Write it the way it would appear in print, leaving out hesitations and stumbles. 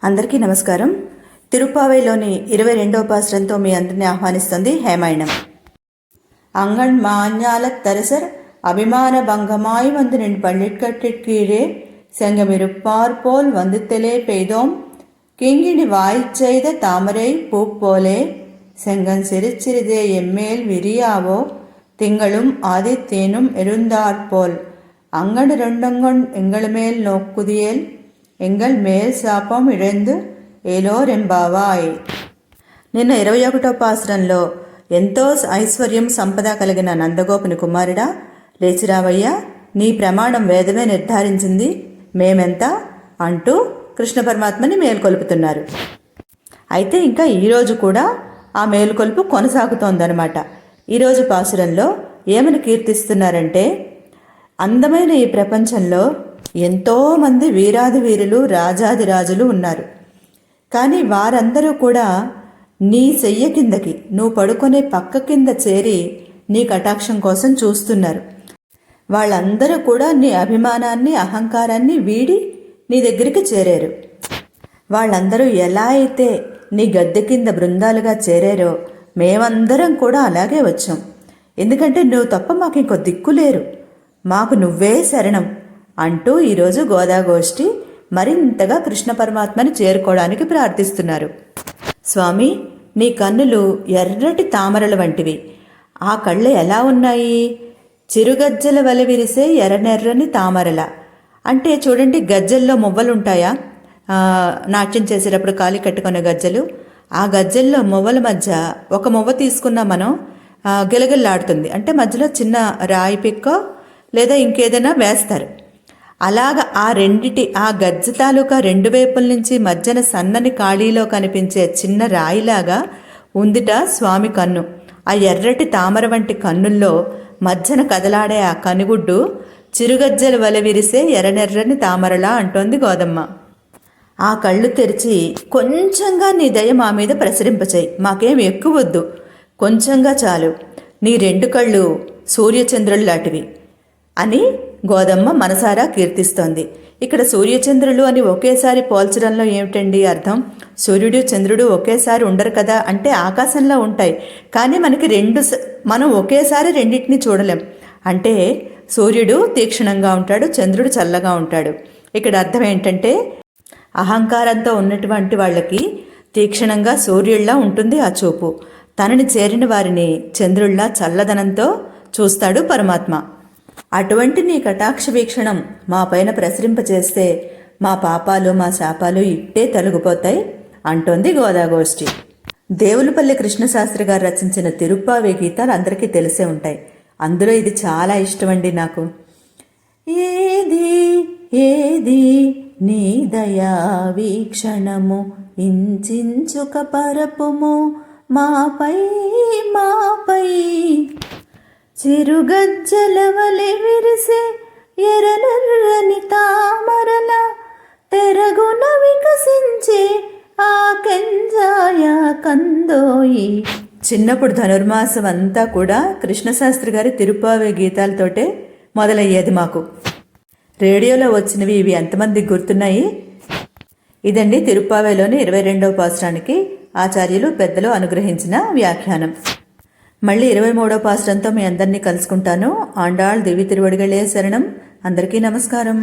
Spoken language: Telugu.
అందరికీ నమస్కారం. తిరుప్పావైలోని 22వ పాసురంతో మీ అందరిని ఆహ్వానిస్తుంది హేమాయణం. అంగణ్ మాన్యాలత్తరసర్ அபிமான பங்கமாய் வந்து நின் பள்ளிக்கட்டிற்கீழே செங்கமிருப்பார் போல் வந்துத்தலே பெய்தோம் கிங்கிணி வாய்ச் செய்த தாமரை பூப்போலே செங்கன் சிறுச்சிறிதே எம்மேல் விரியாவோ திங்களும் ஆதித்தேனும் எழுந்தாற்போல் அங்கடு ரெண்டங்கொண் எங்களுமேல் நோக்குதியேல் ఎంగల్ మేల్ శాపం ఇழందు ఏలోరెంబావాయ్. నిన్న 21వ పాసురంలో ఎంతో ఐశ్వర్యం సంపద కలిగిన నందగోపుని కుమారుడా, లేచిరావయ్యా, నీ ప్రమాణం వేదమే నిర్ధారించింది, మేమెంత అంటూ కృష్ణ పరమాత్మని మేల్కొల్పుతున్నారు. అయితే ఇంకా ఈరోజు కూడా ఆ మేల్కొల్పు కొనసాగుతోందనమాట. ఈరోజు పాసురంలో ఏమని కీర్తిస్తున్నారంటే, అందమైన ఈ ప్రపంచంలో ఎంతోమంది వీరాది వీరులు రాజాదిరాజులు ఉన్నారు. కానీ వారందరూ కూడా నీ చెయ్య కిందకి, నువ్వు పడుకునే పక్క కింద చేరి నీ కటాక్షం కోసం చూస్తున్నారు. వాళ్ళందరూ కూడా నీ అభిమానాన్ని అహంకారాన్ని వీడి నీ దగ్గరికి చేరారు. వాళ్ళందరూ ఎలా అయితే నీ గద్దె కింద బృందాలుగా చేరారో మేమందరం కూడా అలాగే వచ్చాం. ఎందుకంటే నువ్వు తప్ప మాకు ఇంకో దిక్కు లేరు, మాకు నువ్వే శరణం అంటూ ఈరోజు గోదాగోష్ఠి మరింతగా కృష్ణ పరమాత్మని చేరుకోవడానికి ప్రార్థిస్తున్నారు. స్వామి, నీ కన్నులు ఎర్రటి తామరల వంటివి. ఆ కళ్ళు ఎలా ఉన్నాయి? చిరుగజ్జల వలె విరిసే ఎర్రనెర్రని తామరల. అంటే చూడండి, గజ్జల్లో మువ్వలుంటాయా? నాట్యం చేసేటప్పుడు కాలి కట్టుకునే గజ్జలు. ఆ గజ్జల్లో మువ్వల మధ్య ఒక మువ్వ తీసుకున్నా మనం గిలగిల్లాడుతుంది. అంటే మధ్యలో చిన్న రాయి పిక్కో లేదా ఇంకేదైనా వేస్తారు. అలాగ ఆ గజ్జ తాలూకా రెండు వైపుల నుంచి మధ్యన సన్నని ఖాళీలో కనిపించే చిన్న రాయిలాగా ఉందిట స్వామి కన్ను. ఆ ఎర్రటి తామర వంటి కన్నుల్లో మధ్యన కదలాడే ఆ కనుగుడ్డు చిరుగజ్జల వలె విరిసే ఎర్రనెర్రని తామరలా అంటోంది గోదమ్మ. ఆ కళ్ళు తెరిచి కొంచెంగా నీ దయ మా మీద ప్రసరింపచేయి, మాకేం ఎక్కువద్దు, కొంచెంగా చాలు, నీ రెండు కళ్ళు సూర్యచంద్రులు లాంటివి అని గోదమ్మ మనసారా కీర్తిస్తోంది. ఇక్కడ సూర్యచంద్రులు అని ఒకేసారి పోల్చడంలో ఏమిటండి అర్థం? సూర్యుడు చంద్రుడు ఒకేసారి ఉండరు కదా, అంటే ఆకాశంలో ఉంటాయి, కానీ మనం ఒకేసారి రెండింటిని చూడలేం. అంటే సూర్యుడు తీక్షణంగా ఉంటాడు, చంద్రుడు చల్లగా ఉంటాడు. ఇక్కడ అర్థం ఏంటంటే, అహంకారంతో ఉన్నటువంటి వాళ్ళకి తీక్షణంగా సూర్యుడిలా ఉంటుంది ఆ చూపు. తనని చేరిన వారిని చంద్రుడిలా చల్లదనంతో చూస్తాడు పరమాత్మ. అటువంటి నీ కటాక్ష వీక్షణం మా పైన ప్రసరింపచేస్తే మా పాపాలు మా శాపాలు ఇట్టే తొలగిపోతాయి అంటోంది గోదాగోష్ఠి. దేవులపల్లి కృష్ణశాస్త్రి గారు రచించిన తిరుప్పావై గీతాలు అందరికీ తెలిసే ఉంటాయి. అందులో ఇది చాలా ఇష్టమండి నాకు. ఏది ఏది నీ దయా వీక్షణము ఇంచుక పరపుము మాపై మాపై చిరుగజ్జల వలె విరిసే ఎర్రనెర్రని తామరల తెరగున వికసించే ఆ కెంజాయ కందోయి. చిన్నప్పుడు ధనుర్మాసం అంతా కూడా కృష్ణశాస్త్రి గారి తిరుప్పావై గీతాలతోటే మొదలయ్యేది మాకు. రేడియోలో వచ్చినవి ఇవి ఎంతమందికి గుర్తున్నాయి? ఇదండి తిరుప్పావైలోని 22వ పాసురానికి ఆచార్యులు పెద్దలు అనుగ్రహించిన వ్యాఖ్యానం. మళ్ళీ 23వ పాసురంతో మీ అందరినీ కలుసుకుంటాను. ఆండాళ్ దివ్య తిరువడిగళే శరణం. అందరికీ నమస్కారం.